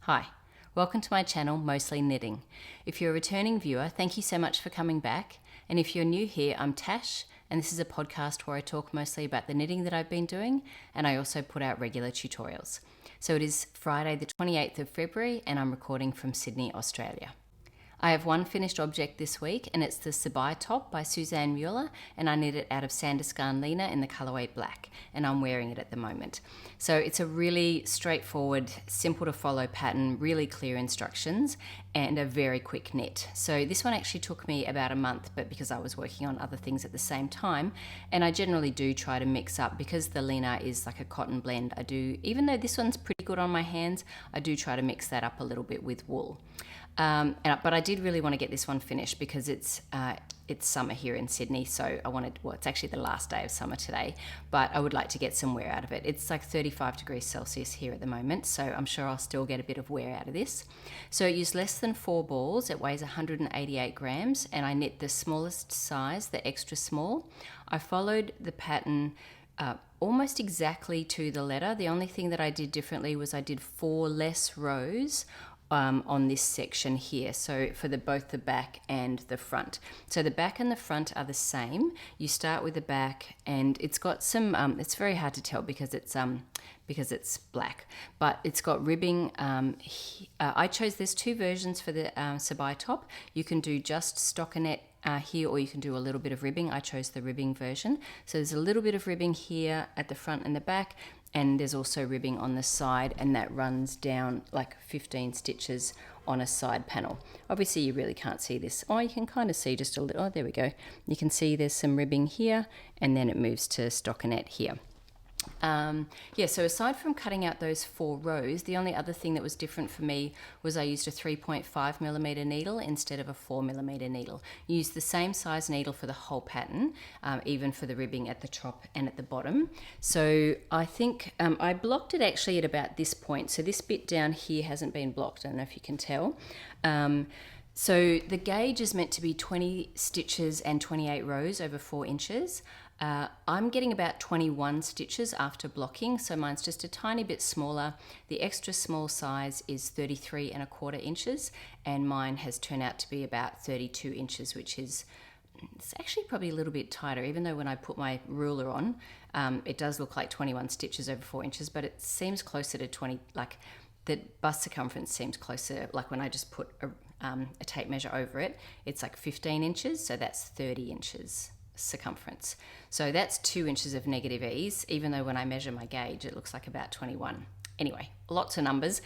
Hi, welcome to my channel, Mostly Knitting. If you're a returning viewer, thank you so much for coming back. And if you're new here, I'm Tash, and this is a podcast where I talk mostly about the knitting that I've been doing, and I also put out regular tutorials. So it is Friday the 28th of February, and I'm recording from Sydney, Australia. I have one finished object this week, and it's the Sabai top by Susanne Muller, and I knit it out of Sandnes Garn in the colourway black, and I'm wearing it at the moment. So it's a really straightforward, simple to follow pattern, really clear instructions, and a very quick knit. So this one actually took me about a month, but because I was working on other things at the same time, and I generally do try to mix up, because the lina is like a cotton blend, I do, even though this one's pretty good on my hands, I do try to mix that up a little bit with wool. But I did really want to get this one finished because it's summer here in Sydney, so it's actually the last day of summer today, but I would like to get some wear out of it. It's like 35 degrees Celsius here at the moment, so I'm sure I'll still get a bit of wear out of this. So I used less than 4 balls, it weighs 188 grams, and I knit the smallest size, the extra small. I followed the pattern almost exactly to the letter. The only thing that I did differently was I did 4 less rows on this section here, so for both the back and the front. So the back and the front are the same. You start with the back, and it's got some it's very hard to tell because it's black, but it's got ribbing. I chose, there's 2 versions for the Sabai top. You can do just stockinette here, or you can do a little bit of ribbing. I chose the ribbing version. So there's a little bit of ribbing here at the front and the back, and there's also ribbing on the side, and that runs down like 15 stitches on a side panel. Obviously you really can't see this. Oh, you can kind of see just a little. Oh, there we go. You can see there's some ribbing here, and then it moves to stockinette here. So aside from cutting out those 4 rows, the only other thing that was different for me was I used a 3.5mm needle instead of a 4mm needle. You use the same size needle for the whole pattern, even for the ribbing at the top and at the bottom. So I think I blocked it actually at about this point. So this bit down here hasn't been blocked. I don't know if you can tell. So the gauge is meant to be 20 stitches and 28 rows over 4 inches. I'm getting about 21 stitches after blocking, so mine's just a tiny bit smaller. The extra small size is 33¼ inches, and mine has turned out to be about 32 inches, which is, it's actually probably a little bit tighter, even though when I put my ruler on, it does look like 21 stitches over 4 inches, but it seems closer to 20, like the bust circumference seems closer, like when I just put a tape measure over it, it's like 15 inches, so that's 30 inches circumference. So that's 2 inches of negative ease, even though when I measure my gauge it looks like about 21. Anyway, lots of numbers.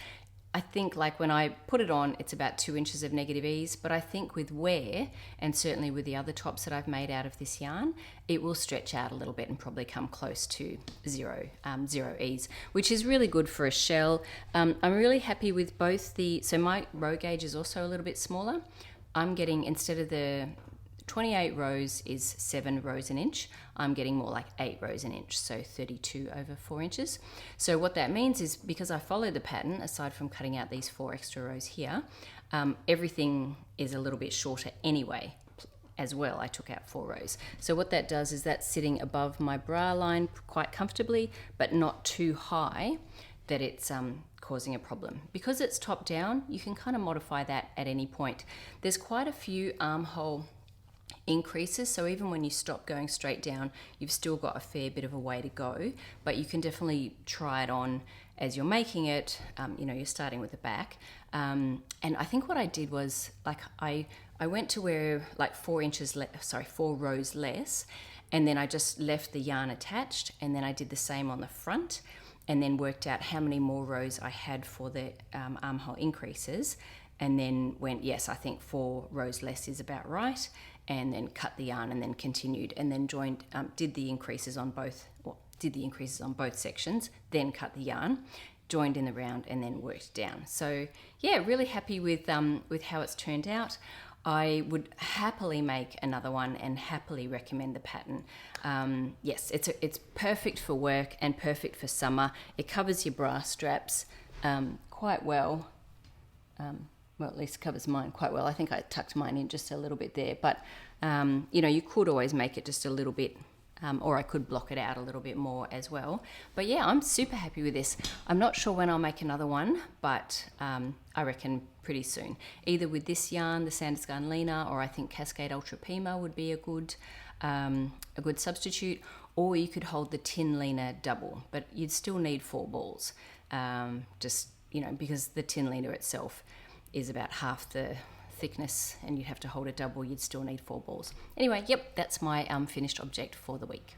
I think like when I put it on, it's about 2 inches of negative ease, but I think with wear, and certainly with the other tops that I've made out of this yarn, it will stretch out a little bit and probably come close to zero ease, which is really good for a shell. I'm really happy with both so my row gauge is also a little bit smaller. I'm getting, instead of the 28 rows is 7 rows an inch, I'm getting more like 8 rows an inch, so 32 over 4 inches. So what that means is, because I follow the pattern, aside from cutting out these 4 extra rows here, everything is a little bit shorter anyway. As well, I took out 4 rows. So what that does is that's sitting above my bra line quite comfortably, but not too high that it's causing a problem. Because it's top down, you can kind of modify that at any point. There's quite a few armhole increases, so even when you stop going straight down, you've still got a fair bit of a way to go, but you can definitely try it on as you're making it. You're starting with the back, and I think what I did was, like, I went to where like 4 rows less, and then I just left the yarn attached, and then I did the same on the front, and then worked out how many more rows I had for the armhole increases, and then went, yes, I think 4 rows less is about right, and then cut the yarn, and then continued, and then joined, did the increases on both sections, then cut the yarn, joined in the round, and then worked down. So yeah, really happy with how it's turned out. I would happily make another one and happily recommend the pattern. Yes, it's perfect for work and perfect for summer. It covers your bra straps quite well. Well, at least covers mine quite well. I think I tucked mine in just a little bit there, but you could always make it just a little bit or I could block it out a little bit more as well. But yeah, I'm super happy with this. I'm not sure when I'll make another one, but I reckon pretty soon. Either with this yarn, the Sandnes Garn Lena, or I think Cascade Ultra Pima would be a good substitute, or you could hold the tin Lena double, but you'd still need 4 balls, just, you know, because the tin Lena itself is about half the thickness and you'd have to hold a double, you'd still need 4 balls. Anyway, yep, that's my finished object for the week.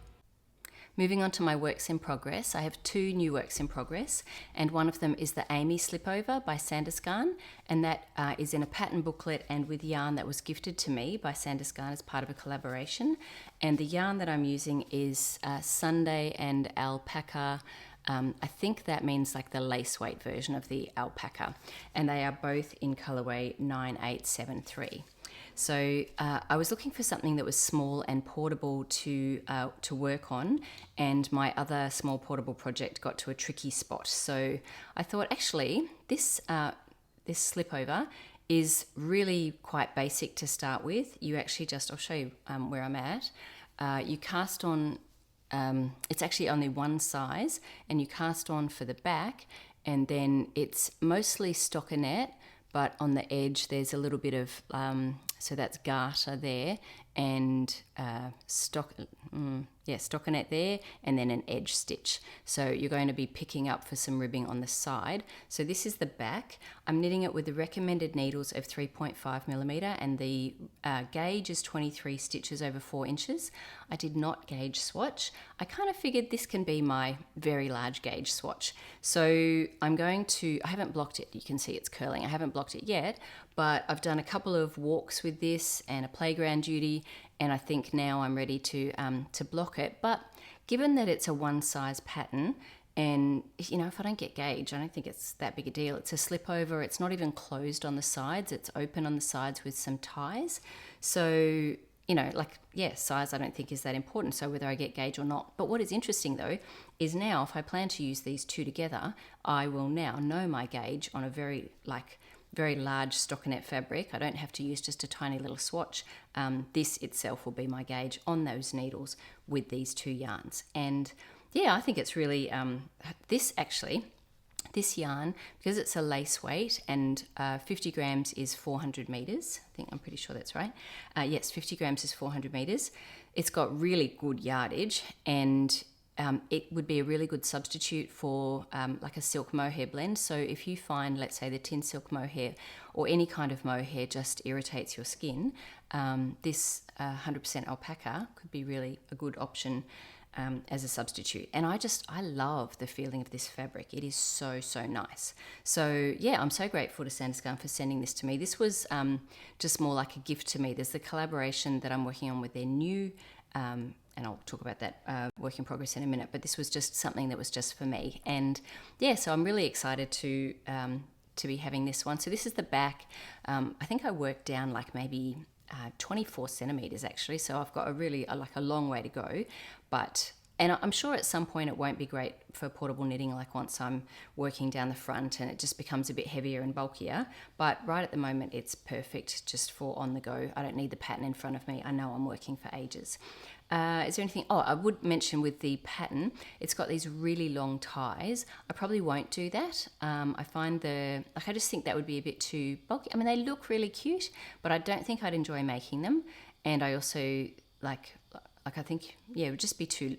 Moving on to my works in progress, I have 2 new works in progress, and one of them is the Amy Slipover by Sandnes Garn, and that is in a pattern booklet and with yarn that was gifted to me by Sandnes Garn as part of a collaboration. And the yarn that I'm using is Sunday and Alpaca. I think that means like the lace weight version of the alpaca, and they are both in colorway 9873. So I was looking for something that was small and portable to work on, and my other small portable project got to a tricky spot. So I thought, actually, this slipover is really quite basic to start with. You actually just, I'll show you where I'm at. You cast on, it's actually only one size, and you cast on for the back, and then it's mostly stockinette, but on the edge there's a little bit of, so that's garter there, and stockinette there, and then an edge stitch. So you're going to be picking up for some ribbing on the side. So this is the back. I'm knitting it with the recommended needles of 3.5 millimeter, and the gauge is 23 stitches over 4 inches. I did not gauge swatch. I kind of figured this can be my very large gauge swatch. So I'm going to, I haven't blocked it, you can see it's curling. I haven't blocked it yet, but I've done a couple of walks with this and a playground duty, and I think now I'm ready to block it. But given that it's a one size pattern, and you know, if I don't get gauge, I don't think it's that big a deal. It's a slipover. It's not even closed on the sides. It's open on the sides with some ties. So, you know, like, yeah, size I don't think is that important, so whether I get gauge or not. But what is interesting though is now if I plan to use these two together, I will now know my gauge on a very large stockinette fabric. I don't have to use just a tiny little swatch. This itself will be my gauge on those needles with these 2 yarns. And yeah, I think it's really, this yarn, because it's a lace weight and 50 grams is 400 meters. I'm pretty sure that's right. Yes, 50 grams is 400 meters. It's got really good yardage, and it would be a really good substitute for like a silk mohair blend. So if you find, let's say, the tin silk mohair or any kind of mohair just irritates your skin, this 100% alpaca could be really a good option as a substitute. And I love the feeling of this fabric. It is so nice. So yeah, I'm so grateful to Sandnes Garn for sending this to me. This was just more like a gift to me. There's the collaboration that I'm working on with their new and I'll talk about that work in progress in a minute, but this was just something that was just for me. And yeah, so I'm really excited to be having this one. So this is the back. I think I worked down like maybe 24 centimeters actually, so I've got a long way to go, and I'm sure at some point it won't be great for portable knitting, like once I'm working down the front and it just becomes a bit heavier and bulkier. But right at the moment, it's perfect just for on the go. I don't need the pattern in front of me. I know I'm working for ages. Is there anything? Oh, I would mention with the pattern, it's got these really long ties. I probably won't do that. I find I just think that would be a bit too bulky. I mean, they look really cute, but I don't think I'd enjoy making them. And I also I think, yeah, it would just be too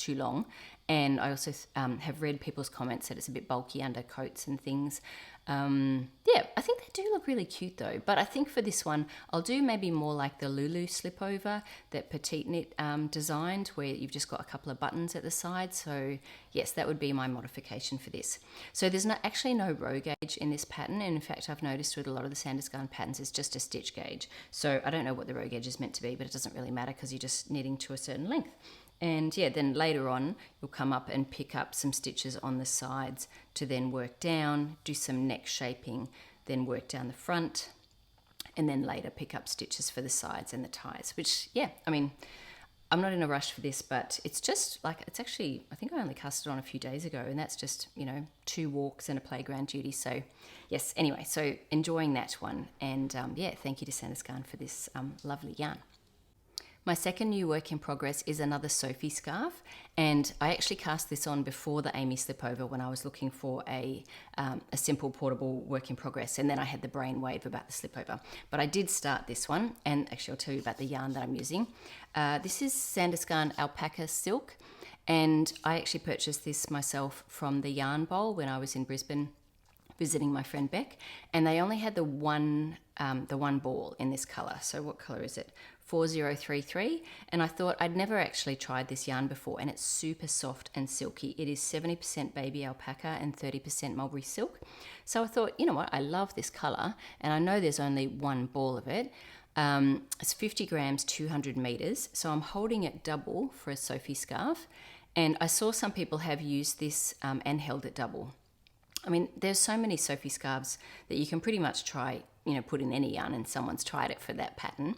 long. And I also have read people's comments that it's a bit bulky under coats and things. Yeah, I think they do look really cute though. But I think for this one, I'll do maybe more like the Lulu slipover that Petite Knit designed, where you've just got a couple of buttons at the side. So yes, that would be my modification for this. So there's actually no row gauge in this pattern. And in fact, I've noticed with a lot of the Sandnes Garn patterns, it's just a stitch gauge. So I don't know what the row gauge is meant to be, but it doesn't really matter because you're just knitting to a certain length. And yeah, then later on, you'll come up and pick up some stitches on the sides to then work down, do some neck shaping, then work down the front, and then later pick up stitches for the sides and the ties, which, yeah, I mean, I'm not in a rush for this, but it's just it's actually, I think I only cast it on a few days ago, and that's just, 2 walks and a playground duty. So yes, anyway, so enjoying that one. And yeah, thank you to Sandnes Garn for this lovely yarn. My second new work in progress is another Sophie scarf, and I actually cast this on before the Amy Slipover when I was looking for a simple portable work in progress, and then I had the brainwave about the Slipover. But I did start this one, and actually I'll tell you about the yarn that I'm using. This is Sandnes Garn Alpaca Silk, and I actually purchased this myself from the Yarn Bowl when I was in Brisbane visiting my friend Beck, and they only had the one ball in this colour. So what colour is it? 4033, and I thought I'd never actually tried this yarn before, and it's super soft and silky. It is 70% baby alpaca and 30% mulberry silk. So I thought, you know what, I love this colour, and I know there's only one ball of it. It's 50 grams, 200 meters, so I'm holding it double for a Sophie scarf, and I saw some people have used this and held it double. I mean, there's so many Sophie scarves that you can pretty much try, put in any yarn and someone's tried it for that pattern.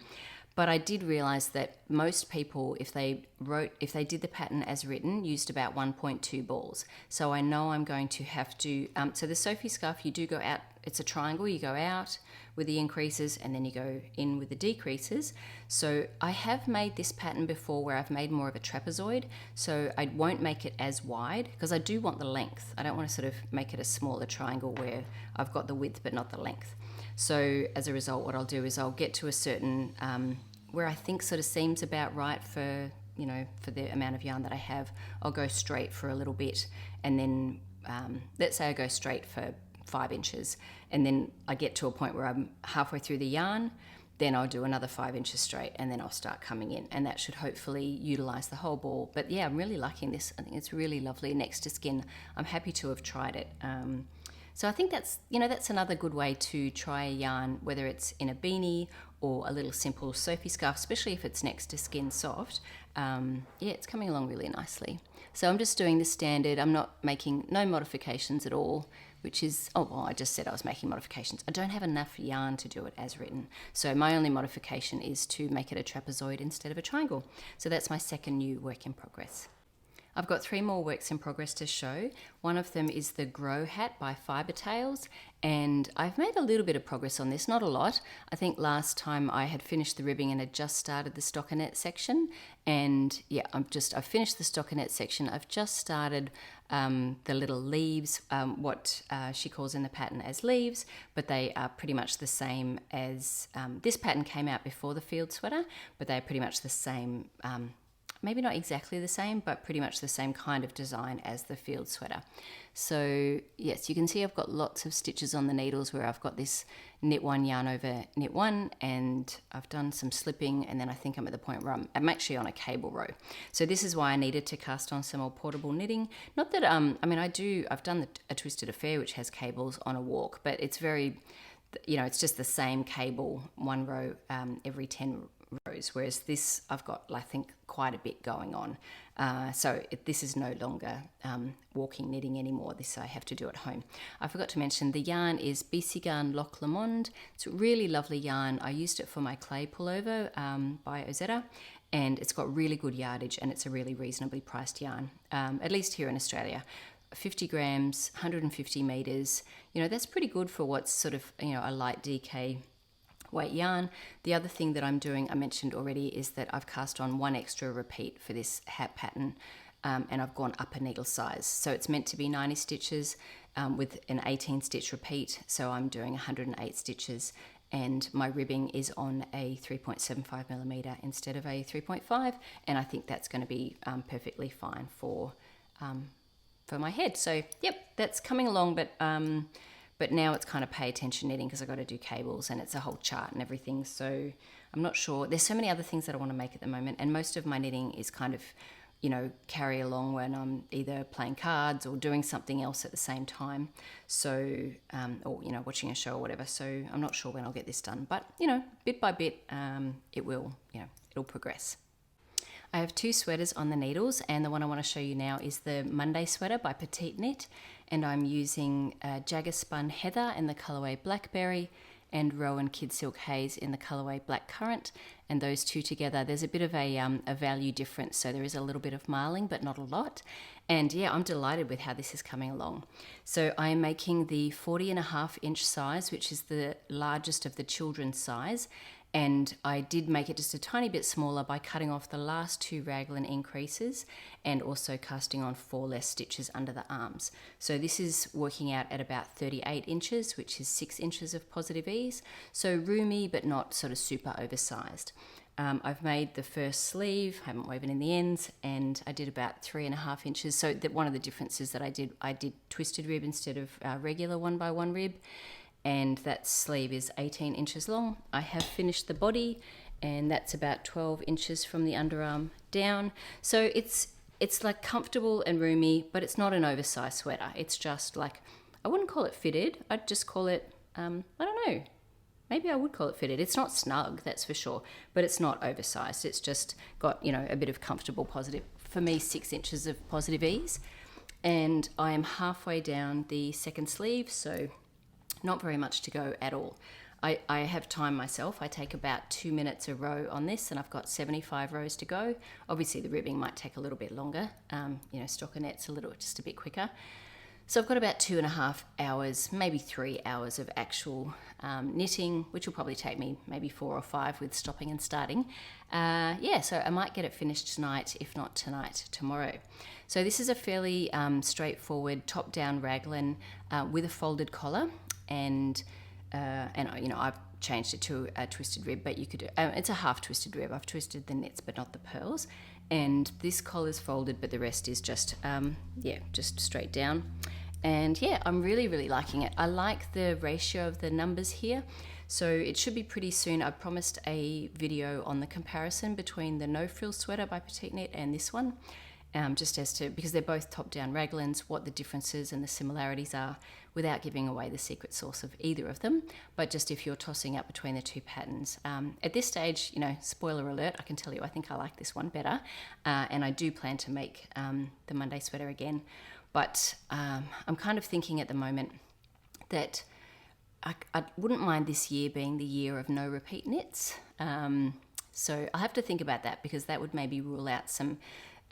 But I did realize that most people, if they did the pattern as written, used about 1.2 balls. So I know I'm going to have to, so the Sophie scarf, you do go out, it's a triangle, you go out with the increases and then you go in with the decreases. So I have made this pattern before where I've made more of a trapezoid, so I won't make it as wide because I do want the length. I don't want to sort of make it a smaller triangle where I've got the width but not the length. So as a result, what I'll do is I'll get to a certain, where I think sort of seems about right for the amount of yarn that I have, I'll go straight for a little bit, and then let's say I go straight for 5 inches, and then I get to a point where I'm halfway through the yarn, then I'll do another 5 inches straight, and then I'll start coming in, and that should hopefully utilize the whole ball. But yeah, I'm really liking this. I think it's really lovely next to skin. I'm happy to have tried it. So I think that's another good way to try a yarn, whether it's in a beanie or a little simple Sophie scarf, especially if it's next to skin soft. It's coming along really nicely. So I'm just doing the standard. I'm not making no modifications at all, which is, I just said I was making modifications. I don't have enough yarn to do it as written. So my only modification is to make it a trapezoid instead of a triangle. So that's my second new work in progress. I've got 3 more works in progress to show. One of them is the Grow Hat by Fibre Tales, and I've made a little bit of progress on this, not a lot. I think last time I had finished the ribbing and had just started the stockinette section, and I've finished the stockinette section. I've just started the little leaves, what she calls in the pattern as leaves, but they are pretty much the same as, this pattern came out before the field sweater, but they're pretty much the same, maybe not exactly the same, but pretty much the same kind of design as the field sweater. So yes, you can see I've got lots of stitches on the needles where I've got this knit 1 yarn over knit 1, and I've done some slipping, and then I think I'm at the point where I'm actually on a cable row. So this is why I needed to cast on some more portable knitting. Not that, I've done a Twisted Affair which has cables on a walk, but it's very, it's just the same cable, 1 row every 10 rows, whereas this I've got, I think, quite a bit going on. This is no longer walking knitting anymore. This I have to do at home. I forgot to mention the yarn is BC Garn Loch Lomond. It's a really lovely yarn. I used it for my clay pullover by Ozetta, and it's got really good yardage, and it's a really reasonably priced yarn, at least here in Australia. 50 grams, 150 meters. That's pretty good for what's sort of a light DK weight yarn. The other thing that I'm doing, I mentioned already, is that I've cast on 1 extra repeat for this hat pattern, and I've gone up a needle size. So it's meant to be 90 stitches with an 18 stitch repeat, so I'm doing 108 stitches, and my ribbing is on a 3.75 millimeter instead of a 3.5, and I think that's going to be perfectly fine for my head. So yep, that's coming along, but now it's kind of pay attention knitting because I've got to do cables and it's a whole chart and everything. So I'm not sure. There's so many other things that I want to make at the moment, and most of my knitting is kind of, carry along when I'm either playing cards or doing something else at the same time. So, or, watching a show or whatever. So I'm not sure when I'll get this done, but, bit by bit, it'll progress. I have 2 sweaters on the needles, and the one I want to show you now is the Monday sweater by Petite Knit, and I'm using Jagger Spun Heather in the colourway Blackberry and Rowan Kid Silk Haze in the colourway Black Currant, and those 2 together, there's a bit of a value difference, so there is a little bit of marling, but not a lot. And yeah, I'm delighted with how this is coming along. So I am making the 40.5 inch size, which is the largest of the children's size, And I did make it just a tiny bit smaller by cutting off the last 2 raglan increases and also casting on 4 less stitches under the arms. So this is working out at about 38 inches, which is 6 inches of positive ease. So roomy, but not sort of super oversized. I've made the first sleeve, haven't woven in the ends, and I did about 3.5 inches. So one of the differences that I did twisted rib instead of regular 1x1 rib. And that sleeve is 18 inches long. I have finished the body, and that's about 12 inches from the underarm down. So it's like comfortable and roomy, but it's not an oversized sweater. It's just like, I wouldn't call it fitted. I'd just call it, I don't know. Maybe I would call it fitted. It's not snug, that's for sure, but it's not oversized. It's just got, a bit of comfortable positive, for me, 6 inches of positive ease. And I am halfway down the second sleeve, so not very much to go at all. I have time myself. I take about 2 minutes a row on this, and I've got 75 rows to go. Obviously the ribbing might take a little bit longer. Stockinette's just a bit quicker. So I've got about 2.5 hours, maybe 3 hours of actual knitting, which will probably take me maybe 4 or 5 with stopping and starting. So I might get it finished tonight, if not tonight, tomorrow. So this is a fairly straightforward top-down raglan with a folded collar, and I've changed it to a twisted rib, but you could it's a half twisted rib. I've twisted the knits but not the pearls, and this collar's folded, but the rest is just just straight down. And I'm really liking it. I like the ratio of the numbers here, so it should be pretty soon. I promised a video on the comparison between the no frill sweater by Petite Knit and this one, just as to, because they're both top-down raglans, what the differences and the similarities are, without giving away the secret sauce of either of them, but just if you're tossing up between the two patterns. At this stage, spoiler alert, I can tell you I think I like this one better, and I do plan to make the Monday sweater again, but I'm kind of thinking at the moment that I wouldn't mind this year being the year of no repeat knits. So I'll have to think about that, because that would maybe rule out some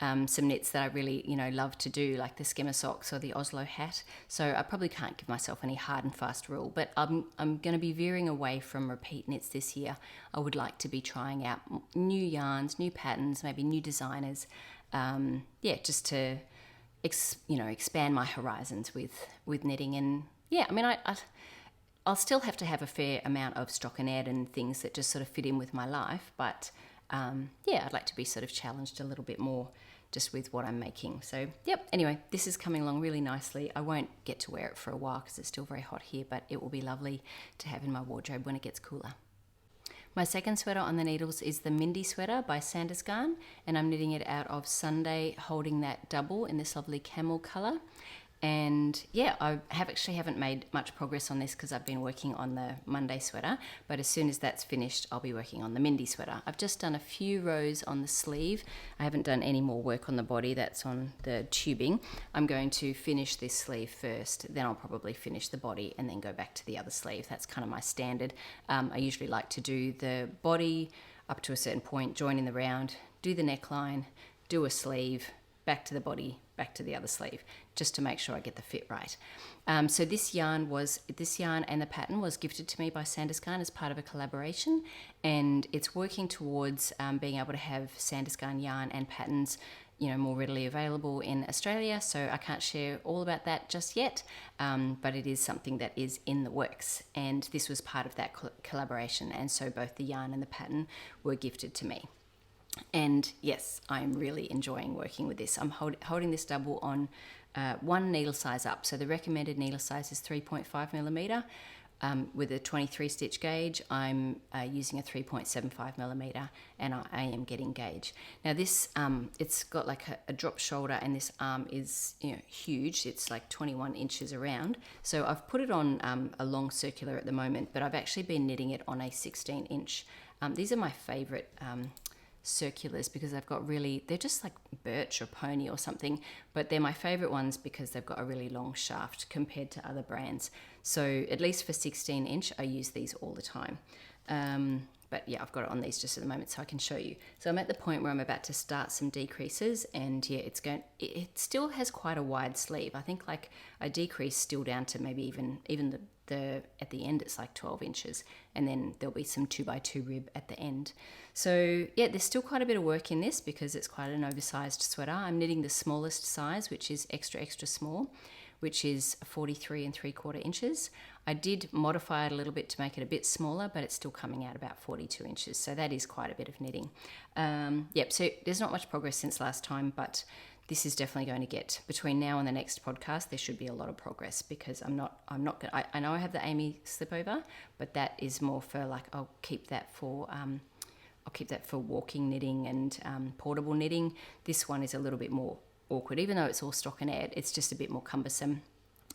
knits that I really, love to do, like the skimmer socks or the Oslo hat. So I probably can't give myself any hard and fast rule, but I'm going to be veering away from repeat knits this year. I would like to be trying out new yarns, new patterns, maybe new designers, just to expand my horizons with knitting. And I'll still have to have a fair amount of stockinette and things that just sort of fit in with my life, but I'd like to be sort of challenged a little bit more just with what I'm making. So anyway, this is coming along really nicely. I won't get to wear it for a while because it's still very hot here, but it will be lovely to have in my wardrobe when it gets cooler. My second sweater on the needles is the Mindy sweater by Sandnes Garn, and I'm knitting it out of Sunday, holding that double in this lovely camel colour. And I haven't made much progress on this because I've been working on the Monday sweater, but as soon as that's finished, I'll be working on the Mindy sweater. I've just done a few rows on the sleeve. I haven't done any more work on the body. That's on the tubing. I'm going to finish this sleeve first, then I'll probably finish the body and then go back to the other sleeve. That's kind of my standard. I usually like to do the body up to a certain point, join in the round, do the neckline, do a sleeve, back to the body, back to the other sleeve, just to make sure I get the fit right. So this yarn and the pattern was gifted to me by Sandnes Garn as part of a collaboration, and it's working towards being able to have Sandnes Garn yarn and patterns more readily available in Australia. So I can't share all about that just yet, but it is something that is in the works, and this was part of that collaboration, and so both the yarn and the pattern were gifted to me. And yes, I'm really enjoying working with this. I'm holding this double on one needle size up. So the recommended needle size is 3.5 millimeter. With a 23 stitch gauge, I'm using a 3.75 millimeter, and I am getting gauge. Now this, it's got like a drop shoulder, and this arm is huge. It's like 21 inches around. So I've put it on a long circular at the moment, but I've actually been knitting it on a 16 inch. These are my favorite circulars because they're just like birch or pony or something, but they're my favorite ones because they've got a really long shaft compared to other brands. So at least for 16 inch, I use these all the time. But I've got it on these just at the moment so I can show you. So I'm at the point where I'm about to start some decreases, and it still has quite a wide sleeve. I think like I decrease still down to maybe even at the end it's like 12 inches, and then there'll be some 2x2 rib at the end. So yeah, there's still quite a bit of work in this because it's quite an oversized sweater. I'm knitting the smallest size, which is extra small, which is 43 3/4 inches. I did modify it a little bit to make it a bit smaller, but it's still coming out about 42 inches. So that is quite a bit of knitting. So there's not much progress since last time, but this is definitely going to get, between now and the next podcast, there should be a lot of progress, because I know I have the Amy Slipover, but that is more for like, I'll keep that for walking knitting and portable knitting. This one is a little bit more awkward, even though it's all stockinette, it's just a bit more cumbersome.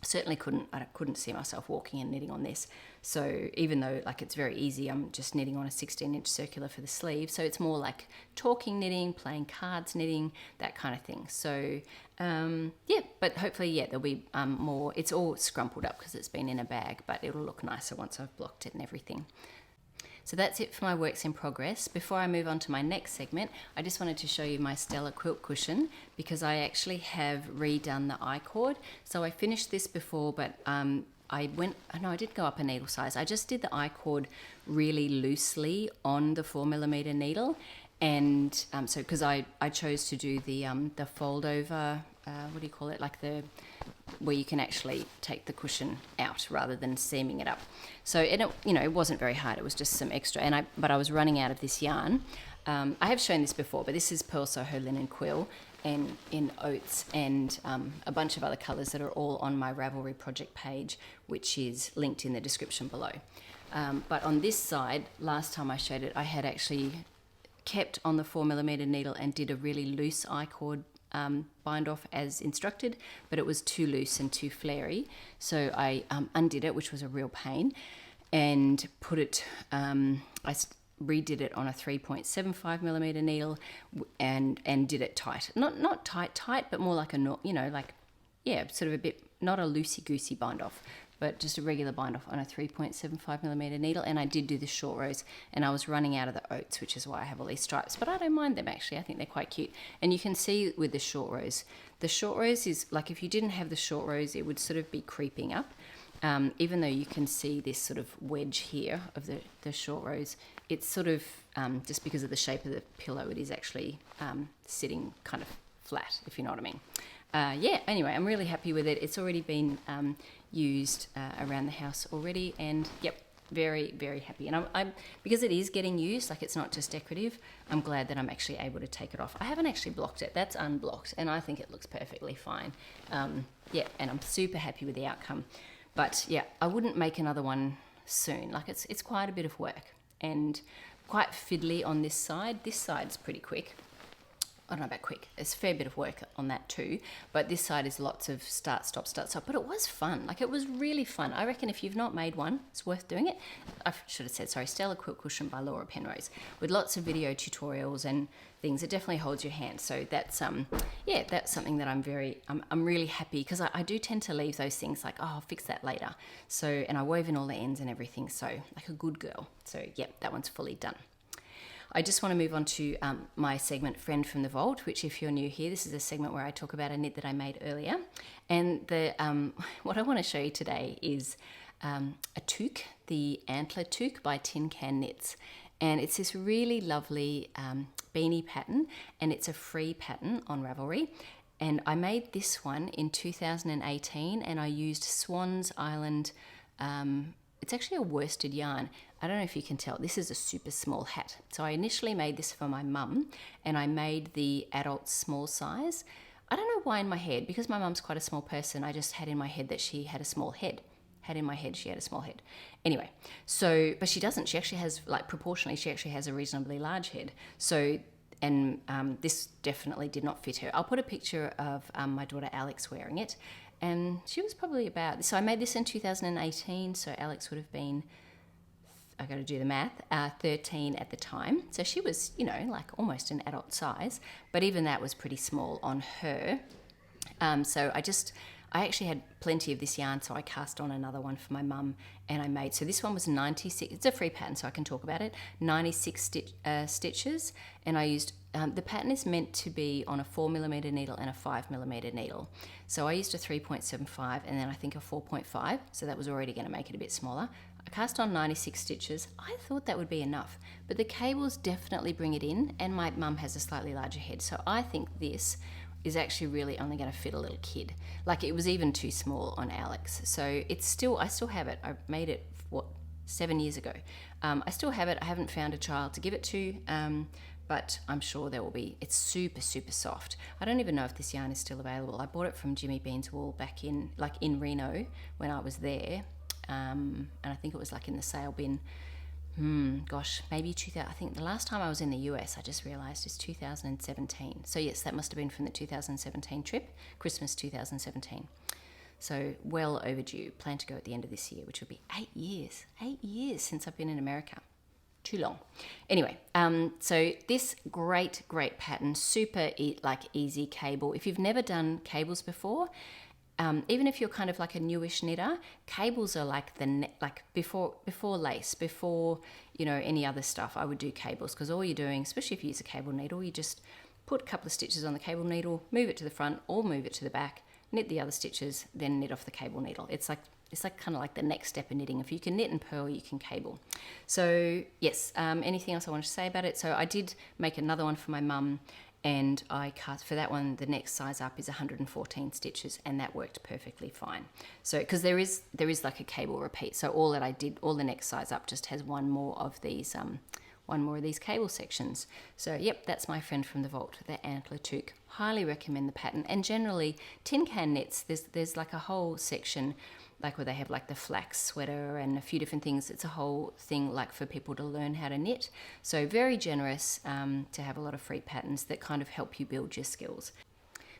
Certainly I couldn't see myself walking and knitting on this. So even though like it's very easy, I'm just knitting on a 16-inch circular for the sleeve. So it's more like talking knitting, playing cards knitting, that kind of thing. So but hopefully, there'll be more. It's all scrumpled up because it's been in a bag, but it'll look nicer once I've blocked it and everything. So that's it for my works in progress. Before I move on to my next segment, I just wanted to show you my Stella quilt cushion, because I actually have redone the I-cord. So I finished this before, but I did go up a needle size. I just did the I-cord really loosely on the 4mm needle. And so because I chose to do the fold over, what do you call it, like where you can actually take the cushion out rather than seaming it up. So it wasn't very hard. It was just some extra, but I was running out of this yarn. I have shown this before, but this is Pearl Soho linen quill and in oats, and a bunch of other colours that are all on my Ravelry project page, which is linked in the description below. But on this side, last time I showed it, I had actually kept on the 4mm needle and did a really loose I-cord bind off as instructed, but it was too loose and too flary. So I undid it, which was a real pain, and put it, I redid it on a 3.75mm needle and did it tight. Not tight, but more like sort of a bit, not a loosey-goosey bind off, but just a regular bind off on a 3.75mm needle. And I did do the short rows, and I was running out of the oats, which is why I have all these stripes, but I don't mind them actually. I think they're quite cute. And you can see with the short rows is like, if you didn't have the short rows, it would sort of be creeping up. Even though you can see this sort of wedge here of the short rows, it's sort of, just because of the shape of the pillow, it is actually sitting kind of flat, if you know what I mean. Anyway, I'm really happy with it. It's already been used around the house already, and very, very happy. And I'm because it is getting used, like it's not just decorative, I'm glad that I'm actually able to take it off. I haven't actually blocked it. That's unblocked, and I think it looks perfectly fine. And I'm super happy with the outcome. But I wouldn't make another one soon. Like it's quite a bit of work and quite fiddly on this side. This side's pretty quick. I don't know about quick. There's a fair bit of work on that too. But this side is lots of start, stop, start, stop. But it was fun. Like, it was really fun. I reckon if you've not made one, it's worth doing it. I should have said, sorry, Stella Quilt Cushion by Laura Penrose, with lots of video tutorials and things. It definitely holds your hand. So that's that's something that I'm really happy, because I do tend to leave those things like, oh, I'll fix that later. So, and I wove in all the ends and everything. So, like a good girl. So, that one's fully done. I just want to move on to my segment, Friend from the Vault, which, if you're new here, this is a segment where I talk about a knit that I made earlier. And what I want to show you today is a toque, the Antler toque by Tin Can Knits. And it's this really lovely beanie pattern, and it's a free pattern on Ravelry. And I made this one in 2018, and I used Swan's Island. It's actually a worsted yarn. I don't know if you can tell, this is a super small hat. So I initially made this for my mum, and I made the adult small size. I don't know why in my head, because my mum's quite a small person, I just had in my head that she had a small head. She had a small head. Anyway, so, but she doesn't. She actually has, like, proportionally, she actually has a reasonably large head. So, and this definitely did not fit her. I'll put a picture of my daughter Alex wearing it. And she was probably about, so I made this in 2018, so Alex would have been, I got to do the math, 13 at the time. So she was, like almost an adult size, but even that was pretty small on her. So I actually had plenty of this yarn, so I cast on another one for my mum, and I made, so this one was 96, it's a free pattern so I can talk about it, 96 stitches, and I used, the pattern is meant to be on a 4mm needle and a 5mm needle. So I used a 3.75 and then I think a 4.5, so that was already going to make it a bit smaller. I cast on 96 stitches. I thought that would be enough, but the cables definitely bring it in, and my mum has a slightly larger head, so I think this is actually really only going to fit a little kid. Like, it was even too small on Alex, so it's still, I still have it. I made it, 7 years ago. I still have it. I haven't found a child to give it to, but I'm sure there will be. It's super, super soft. I don't even know if this yarn is still available. I bought it from Jimmy Bean's Wool back in, like, in Reno when I was there, and I think it was like in the sale bin. Gosh, maybe 2000. I think the last time I was in the US, I just realised, is 2017. So yes, that must have been from the 2017 trip, Christmas 2017. So well overdue. Plan to go at the end of this year, which will be 8 years. 8 years since I've been in America. Too long. Anyway, so this great pattern, super easy cable. If you've never done cables before, even if you're kind of like a newish knitter, cables are like before lace, before, you know, any other stuff. I would do cables, because all you're doing, especially if you use a cable needle, you just put a couple of stitches on the cable needle, move it to the front or move it to the back, knit the other stitches, then knit off the cable needle. It's like kind of like the next step in knitting. If you can knit and purl, you can cable. So yes, anything else I wanted to say about it? So I did make another one for my mum, and I cut for that one, the next size up is 114 stitches, and that worked perfectly fine. So because there is like a cable repeat, so all that I did, all the next size up just has one more of these cable sections. So yep, that's my friend from the vault, the Antler Toque. Highly recommend the pattern. And generally, Tin Can Knits, there's like a whole section, like where they have like the flax sweater and a few different things. It's a whole thing like for people to learn how to knit. So very generous to have a lot of free patterns that kind of help you build your skills.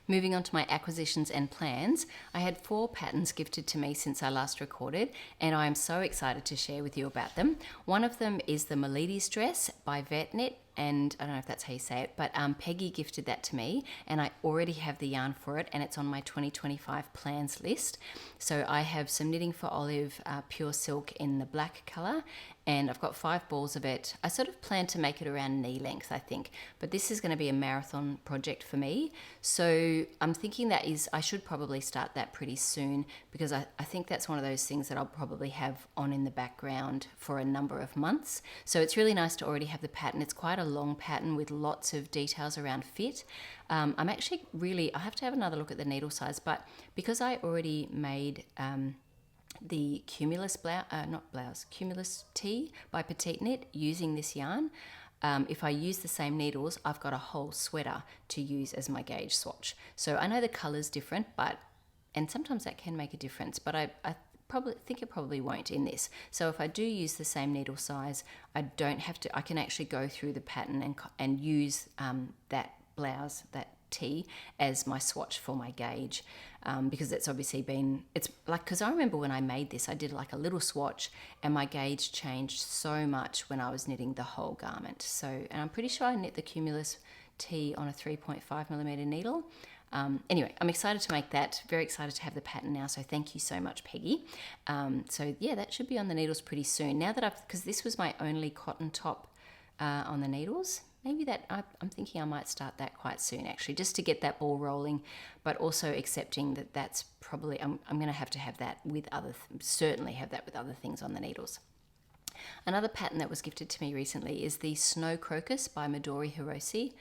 Moving on to my acquisitions and plans, I had 4 patterns gifted to me since I last recorded, and I am so excited to share with you about them. One of them is the Melides dress by Vert, and I don't know if that's how you say it, but Peggy gifted that to me, and I already have the yarn for it, and it's on my 2025 plans list. So I have some Knitting for Olive pure silk in the black colour, and I've got 5 balls of it. I sort of plan to make it around knee length, I think, but this is going to be a marathon project for me. So I'm thinking I should probably start that pretty soon, because I think that's one of those things that I'll probably have on in the background for a number of months. So it's really nice to already have the pattern. It's quite a long pattern with lots of details around fit. I'm actually I have to have another look at the needle size, but because I already made the Cumulus Cumulus Tee by Petite Knit using this yarn, if I use the same needles, I've got a whole sweater to use as my gauge swatch. So I know the color's different, and sometimes that can make a difference, but I probably think it probably won't in this. So if I do use the same needle size, I don't have to, I can actually go through the pattern and use that blouse, that tee, as my swatch for my gauge, because it's obviously been, it's like, because I remember when I made this, I did like a little swatch and my gauge changed so much when I was knitting the whole garment. So, and I'm pretty sure I knit the Cumulus Tee on a 3.5mm needle. Anyway, I'm excited to make that, very excited to have the pattern now, so thank you so much, Peggy. So yeah, that should be on the needles pretty soon. Now that because this was my only cotton top on the needles, maybe I'm thinking I might start that quite soon actually, just to get that ball rolling, but also accepting that that's probably, I'm going to have that with certainly have that with other things on the needles. Another pattern that was gifted to me recently is the Snow Crocus by Midori Hirose,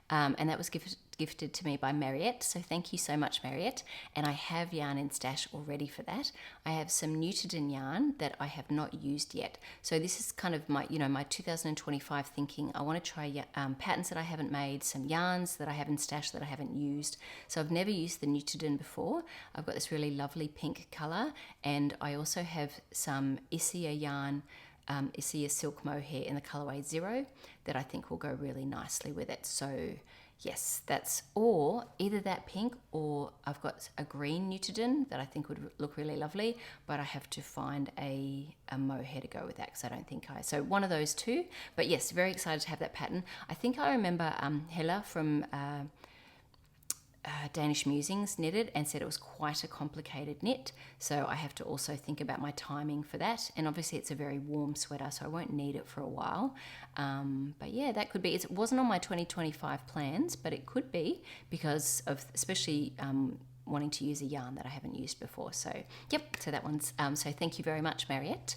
and that was gifted to me by Mariet, so thank you so much, Mariet. And I have yarn in stash already for that. I have some Nutiden yarn that I have not used yet, so this is kind of my, my 2025 thinking. I want to try patterns that I haven't made, some yarns that I have in stash that I haven't used. So I've never used the Nutiden before. I've got this really lovely pink color, and I also have some Isia yarn, Isia silk mohair in the colorway 0 that I think will go really nicely with it. So yes, that's, or either that pink, or I've got a green Nutiden that I think would look really lovely, but I have to find a mohair to go with that, because I don't think so one of those two. But yes, very excited to have that pattern. I think I remember Hella from Danish Musings knitted and said it was quite a complicated knit, so I have to also think about my timing for that. And obviously it's a very warm sweater, so I won't need it for a while. But yeah, that could be. It wasn't on my 2025 plans, but it could be because of especially wanting to use a yarn that I haven't used before. So yep, so that one's, so thank you very much, Mariet.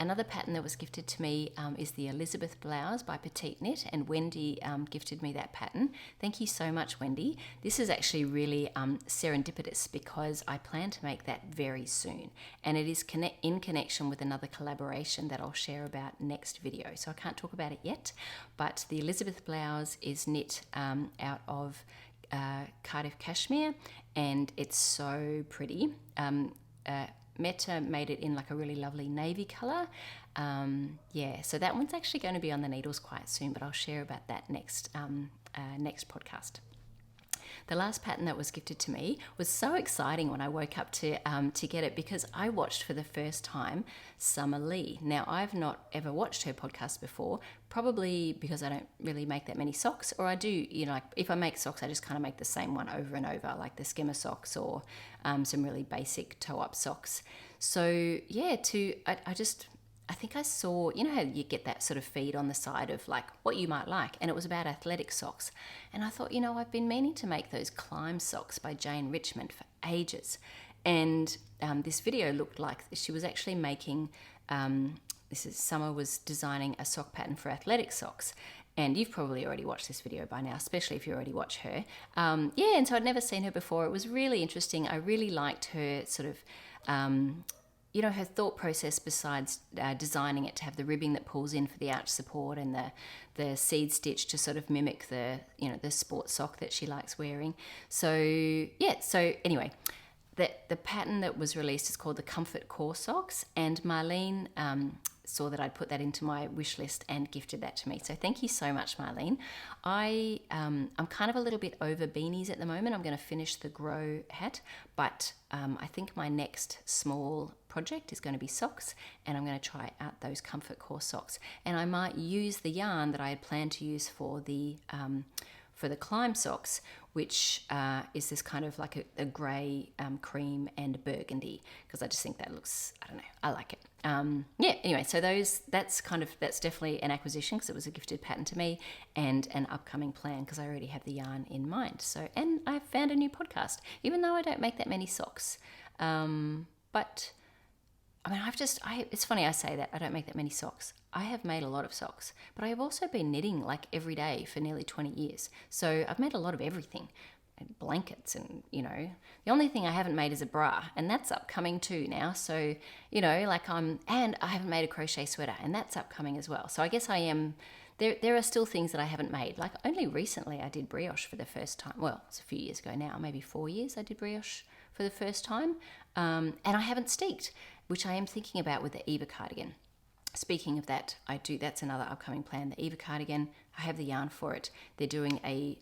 Another pattern that was gifted to me is the Elisabeth Blouse by Petite Knit, and Wendy gifted me that pattern. Thank you so much, Wendy. This is actually really serendipitous because I plan to make that very soon, and it is in connection with another collaboration that I'll share about next video. So I can't talk about it yet, but the Elisabeth Blouse is knit out of Cardiff cashmere, and it's so pretty. Meta made it in like a really lovely navy colour. Yeah, so that one's actually going to be on the needles quite soon, but I'll share about that next podcast. The last pattern that was gifted to me was so exciting when I woke up to get it, because I watched for the first time Summer Lee. Now, I've not ever watched her podcast before, probably because I don't really make that many socks, or I do, you know, like if I make socks, I just kind of make the same one over and over, like the skimmer socks or some really basic toe-up socks. So yeah, I think I saw, you know how you get that sort of feed on the side of like what you might like, and it was about athletic socks. And I thought, you know, I've been meaning to make those climb socks by Jane Richmond for ages. And this video looked like she was actually making, Summer was designing a sock pattern for athletic socks. And you've probably already watched this video by now, especially if you already watch her. Yeah, and so I'd never seen her before. It was really interesting. I really liked her sort of, you know, her thought process besides designing it to have the ribbing that pulls in for the arch support and the seed stitch to sort of mimic the, you know, the sports sock that she likes wearing. So yeah, so anyway, the pattern that was released is called the Comfort Core Socks, and Marlene saw that I'd put that into my wish list and gifted that to me. So thank you so much, Marlene. I'm kind of a little bit over beanies at the moment. I'm going to finish the Grow hat, but I think my next small project is going to be socks, and I'm going to try out those Comfort Core socks. And I might use the yarn that I had planned to use for the climb socks, which is this kind of like a grey, cream and burgundy, because I just think that looks, I don't know, I like it. Yeah, anyway, so that's definitely an acquisition because it was a gifted pattern to me, and an upcoming plan because I already have the yarn in mind. So, and I found a new podcast, even though I don't make that many socks. But I mean, it's funny I say that, I don't make that many socks. I have made a lot of socks, but I have also been knitting like every day for nearly 20 years. So I've made a lot of everything, and blankets, and, you know, the only thing I haven't made is a bra, and that's upcoming too now. So, you know, like and I haven't made a crochet sweater, and that's upcoming as well. So I guess I am, there are still things that I haven't made. Like only recently I did brioche for the first time. Well, it's a few years ago now, maybe 4 years I did brioche for the first time. And I haven't steeked, which I am thinking about with the Eva cardigan. Speaking of that, that's another upcoming plan, the Eva cardigan. I have the yarn for it. They're doing a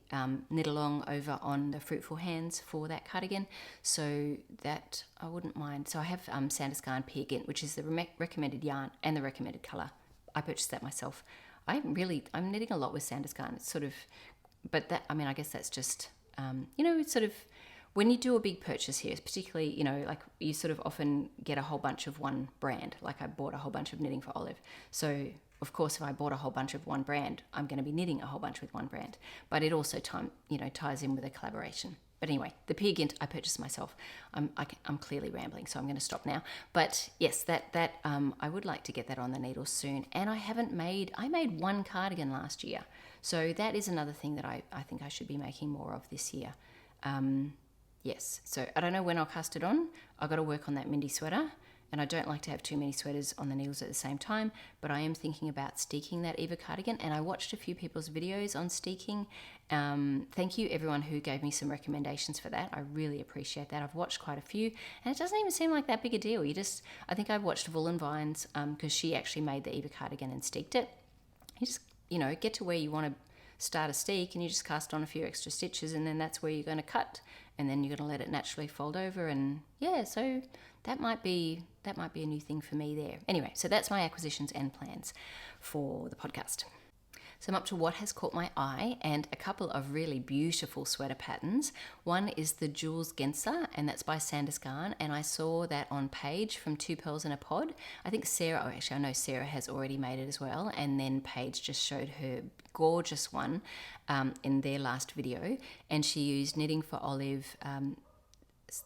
knit along over on the Fruitful Hands for that cardigan, so that I wouldn't mind. So I have Sandnes Garn Peer-Gynt, which is the recommended yarn and the recommended colour. I purchased that myself. I'm knitting a lot with Sandnes Garn. It's sort of, but that, I mean, I guess that's just, you know, it's sort of, when you do a big purchase here, particularly, you know, like you sort of often get a whole bunch of one brand. Like I bought a whole bunch of knitting for Olive. So, of course, if I bought a whole bunch of one brand, I'm going to be knitting a whole bunch with one brand. But it also ties in with a collaboration. But anyway, the Peer-Gynt I purchased myself. I'm clearly rambling, so I'm going to stop now. But yes, that I would like to get that on the needles soon. And I made one cardigan last year. So that is another thing that I think I should be making more of this year. Yes, so I don't know when I'll cast it on. I've got to work on that Mindy sweater, and I don't like to have too many sweaters on the needles at the same time, but I am thinking about steeking that Eva cardigan, and I watched a few people's videos on steeking. Thank you everyone who gave me some recommendations for that. I really appreciate that. I've watched quite a few, and it doesn't even seem like that big a deal. I think I watched Wool & Vines because she actually made the Eva cardigan and steeked it. You just, you know, get to where you want to start a steek, and you just cast on a few extra stitches, and then that's where you're going to cut, and then you're going to let it naturally fold over. And yeah, so that might be a new thing for me there. Anyway, so that's my acquisitions and plans for the podcast. So I'm up to what has caught my eye and a couple of really beautiful sweater patterns. One is the Jules Genser, and that's by Sandnes Garn, and I saw that on Paige from Two Pearls in a Pod. I think Sarah, I know Sarah has already made it as well, and then Paige just showed her gorgeous one in their last video, and she used Knitting for Olive,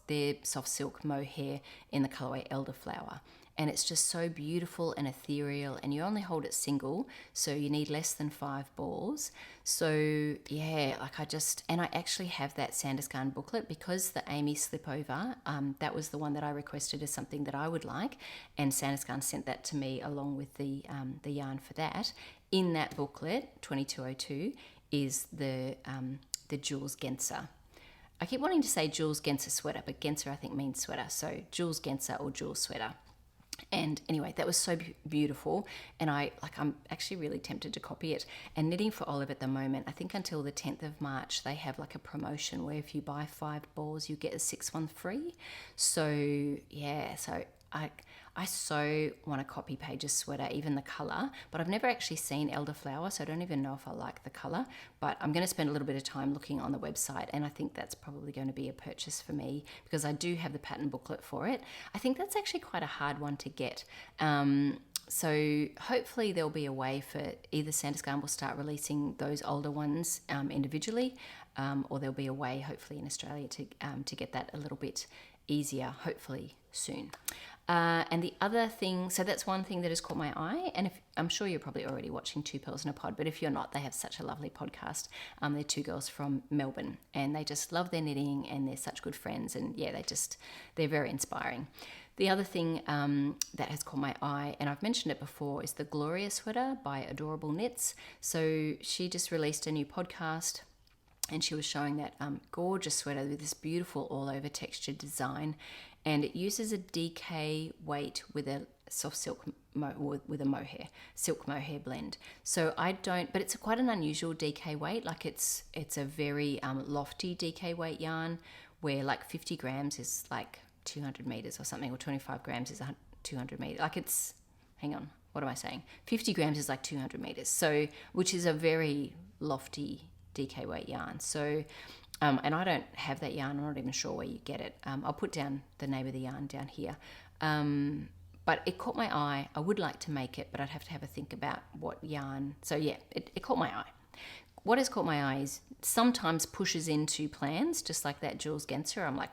their soft silk mohair in the colourway Elderflower. And it's just so beautiful and ethereal, and you only hold it single, so you need less than 5 balls. So yeah, like I actually have that Sandnes Garn booklet because the Amy Slipover, that was the one that I requested as something that I would like, and Sandnes Garn sent that to me along with the yarn for that. In that booklet, 2202, is the Jules Genser. I keep wanting to say Jules Genser sweater, but Genser I think means sweater, so Jules Genser or Jules sweater. And anyway, that was so beautiful, and I'm actually really tempted to copy it. And Knitting for Olive at the moment, I think until the 10th of March, they have like a promotion where if you buy 5 balls, you get a 6th one free. So yeah, so I so want to copy Paige's sweater, even the colour, but I've never actually seen Elderflower, so I don't even know if I like the colour, but I'm going to spend a little bit of time looking on the website, and I think that's probably going to be a purchase for me because I do have the pattern booklet for it. I think that's actually quite a hard one to get. So hopefully there'll be a way for either Sandnes Garn will start releasing those older ones individually, or there'll be a way hopefully in Australia to get that a little bit easier, hopefully soon. And the other thing, so that's one thing that has caught my eye, and I'm sure you're probably already watching Two Pearls in a Pod, but if you're not, they have such a lovely podcast. They're 2 girls from Melbourne, and they just love their knitting, and they're such good friends, and yeah, they're very inspiring. The other thing that has caught my eye, and I've mentioned it before, is the Gloria sweater by Adorable Knits. So she just released a new podcast, and she was showing that gorgeous sweater with this beautiful all-over textured design, and it uses a DK weight with a soft silk with a mohair, silk mohair blend. So but it's quite an unusual DK weight. Like it's a very lofty DK weight yarn, where like 50 grams is like 200 meters or something, or 25 grams is 200 meters. Like hang on, what am I saying? 50 grams is like 200 meters. So, which is a very lofty DK weight yarn. So, and I don't have that yarn. I'm not even sure where you get it. I'll put down the name of the yarn down here. But it caught my eye. I would like to make it, but I'd have to have a think about what yarn. So yeah, it caught my eye. What has caught my eye is sometimes pushes into plans, just like that Jules Genser. I'm like,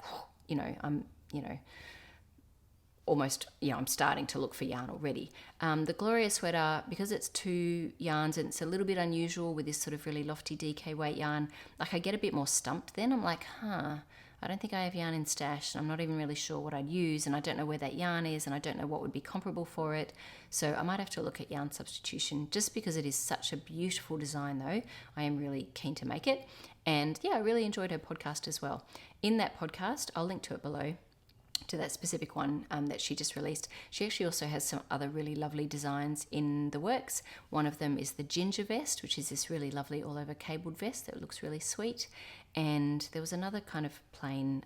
almost, I'm starting to look for yarn already. The Gloria sweater, because it's 2 yarns and it's a little bit unusual with this sort of really lofty DK weight yarn, like I get a bit more stumped then. I'm like, I don't think I have yarn in stash, and I'm not even really sure what I'd use, and I don't know where that yarn is, and I don't know what would be comparable for it. So I might have to look at yarn substitution. Just because it is such a beautiful design though, I am really keen to make it. And yeah, I really enjoyed her podcast as well. In that podcast, I'll link to it below, to that specific one that she just released. She actually also has some other really lovely designs in the works. One of them is the Ginger Vest, which is this really lovely all over cabled vest that looks really sweet. And there was another kind of plain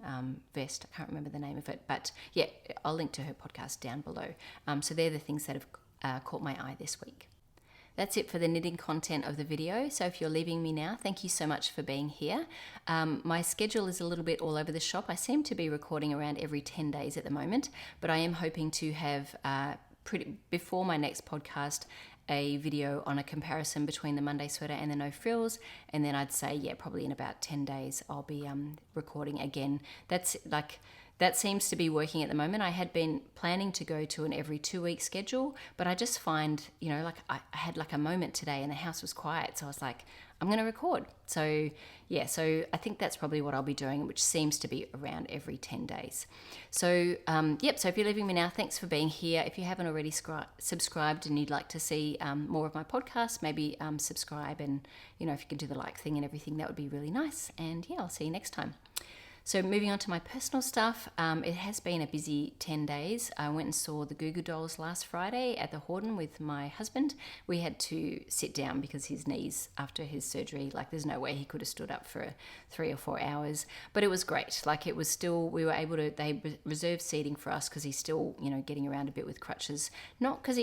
vest. I can't remember the name of it, but yeah, I'll link to her podcast down below. So they're the things that have caught my eye this week. That's it for the knitting content of the video. So if you're leaving me now, thank you so much for being here. My schedule is a little bit all over the shop. I seem to be recording around every 10 days at the moment, but I am hoping to have before my next podcast a video on a comparison between the Monday sweater and the no frills, and then I'd say probably in about 10 days I'll be recording again. That seems to be working at the moment. I had been planning to go to an every 2-week schedule, but I just find, I had like a moment today and the house was quiet. So I was like, I'm going to record. So yeah, so I think that's probably what I'll be doing, which seems to be around every 10 days. So so if you're leaving me now, thanks for being here. If you haven't already subscribed and you'd like to see more of my podcast, maybe subscribe, and if you can do the like thing and everything, that would be really nice. And yeah, I'll see you next time. So moving on to my personal stuff, it has been a busy 10 days. I went and saw the Goo Goo Dolls last Friday at the Horden with my husband. We had to sit down because his knees, after his surgery, like there's no way he could have stood up for 3 or 4 hours. But it was great. Like it was still, we were able to, they reserved seating for us because he's still, getting around a bit with crutches. Not because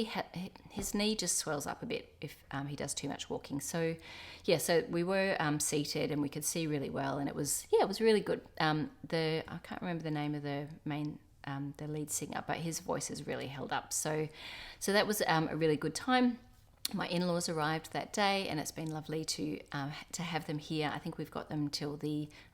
his knee just swells up a bit if he does too much walking. So yeah, so we were seated and we could see really well, and it was really good. I can't remember the name of the main the lead singer, but his voice has really held up. So that was a really good time. My in-laws arrived that day, and it's been lovely to have them here. I think we've got them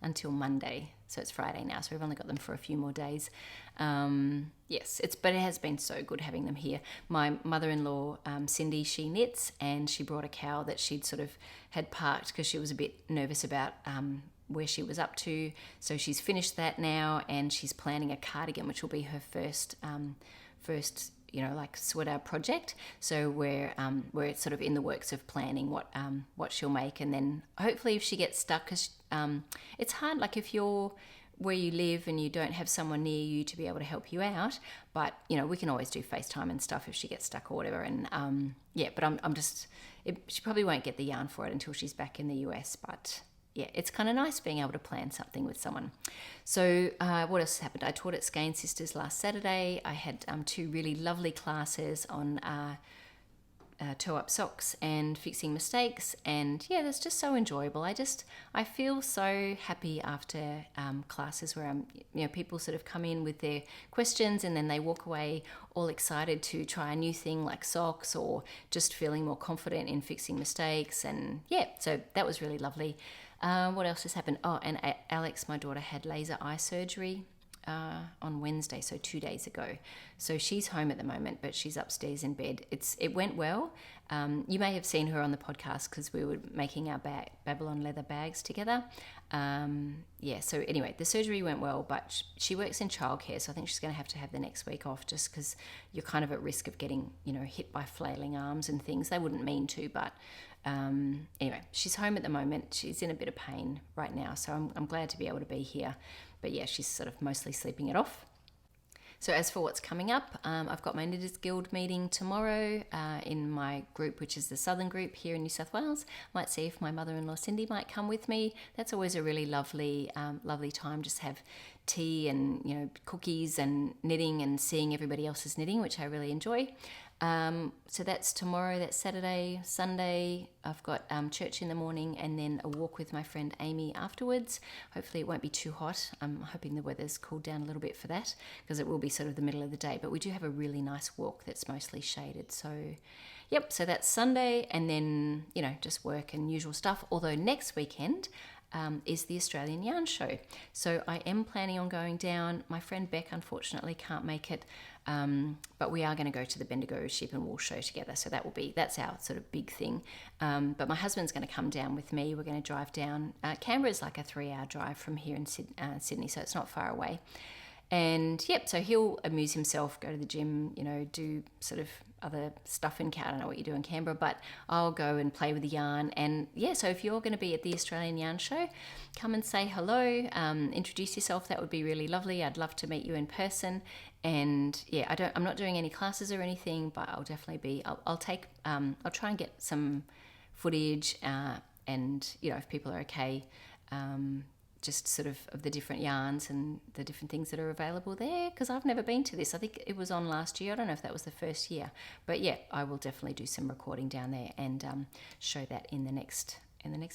until Monday, so it's Friday now. So we've only got them for a few more days. But it has been so good having them here. My mother-in-law, Cindy, she knits, and she brought a cow that she'd sort of had parked because she was a bit nervous about where she was up to. So she's finished that now, and she's planning a cardigan, which will be her first sweater project. So we're sort of in the works of planning what she'll make, and then hopefully if she gets stuck, because it's hard, like if you're where you live and you don't have someone near you to be able to help you out, but we can always do FaceTime and stuff if she gets stuck or whatever. And she probably won't get the yarn for it until she's back in the US, but yeah, it's kind of nice being able to plan something with someone. So what else happened? I taught at Skein Sisters last Saturday. I had 2 really lovely classes on toe-up socks and fixing mistakes, and yeah, that's just so enjoyable. I feel so happy after classes where people sort of come in with their questions and then they walk away all excited to try a new thing like socks, or just feeling more confident in fixing mistakes. And yeah, so that was really lovely. What else has happened? Oh, and Alex, my daughter, had laser eye surgery on Wednesday, so 2 days ago. So she's home at the moment, but she's upstairs in bed. It went well. You may have seen her on the podcast because we were making our Babylon leather bags together. So anyway, the surgery went well, but she works in childcare, so I think she's going to have the next week off, just because you're kind of at risk of getting hit by flailing arms and things. They wouldn't mean to, but anyway, she's home at the moment. She's in a bit of pain right now, so I'm glad to be able to be here. But yeah, she's sort of mostly sleeping it off. So as for what's coming up, I've got my Knitters Guild meeting tomorrow in my group, which is the Southern group here in New South Wales. Might see if my mother-in-law Cindy might come with me. That's always a really lovely time. Just have tea and cookies and knitting and seeing everybody else's knitting, which I really enjoy. So that's tomorrow, that's Saturday. Sunday, I've got church in the morning and then a walk with my friend Amy afterwards. Hopefully it won't be too hot. I'm hoping the weather's cooled down a little bit for that, because it will be sort of the middle of the day. But we do have a really nice walk that's mostly shaded. So, yep, so that's Sunday, and then, just work and usual stuff. Although next weekend is the Australian Yarn Show. So I am planning on going down. My friend Beck unfortunately can't make it, but we are going to go to the Bendigo Sheep and Wool Show together. So that's our sort of big thing. But my husband's going to come down with me. We're going to drive down. Canberra is like a 3-hour drive from here in Sydney, so it's not far away. And yep, so he'll amuse himself, go to the gym, do sort of other stuff in Canberra. I don't know what you do in Canberra, but I'll go and play with the yarn. And yeah, so if you're going to be at the Australian Yarn Show, come and say hello, introduce yourself. That would be really lovely. I'd love to meet you in person. And yeah, I'm not doing any classes or anything, but I'll definitely be. I'll try and get some footage, and if people are okay. Just sort of the different yarns and the different things that are available there, because I've never been to this. I think it was on last year. I don't know if that was the first year, but yeah, I will definitely do some recording down there and show that in the next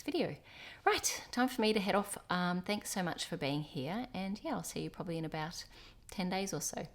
video. Right, time for me to head off. Thanks so much for being here, and yeah, I'll see you probably in about 10 days or so.